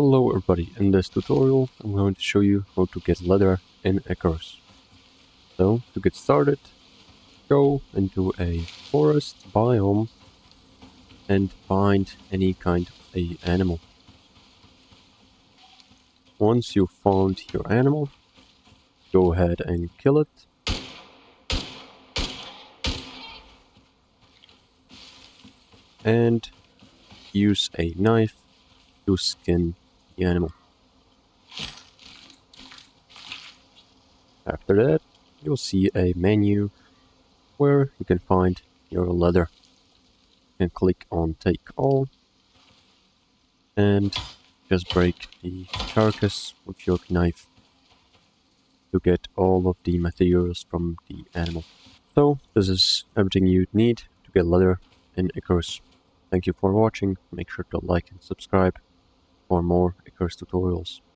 Hello everybody, in this tutorial I'm going to show you how to get leather in ICARUS. So, to get started, go into a forest biome and find any kind of a animal. Once you've found your animal, go ahead and kill it. And use a knife to skin the animal. After that, you'll see a menu where you can find your leather. You can click on Take All and just break the carcass with your knife to get all of the materials from the animal. So this is everything you'd need to get leather in ICARUS. Thank you for watching. Make sure to like and subscribe for more ICARUS tutorials.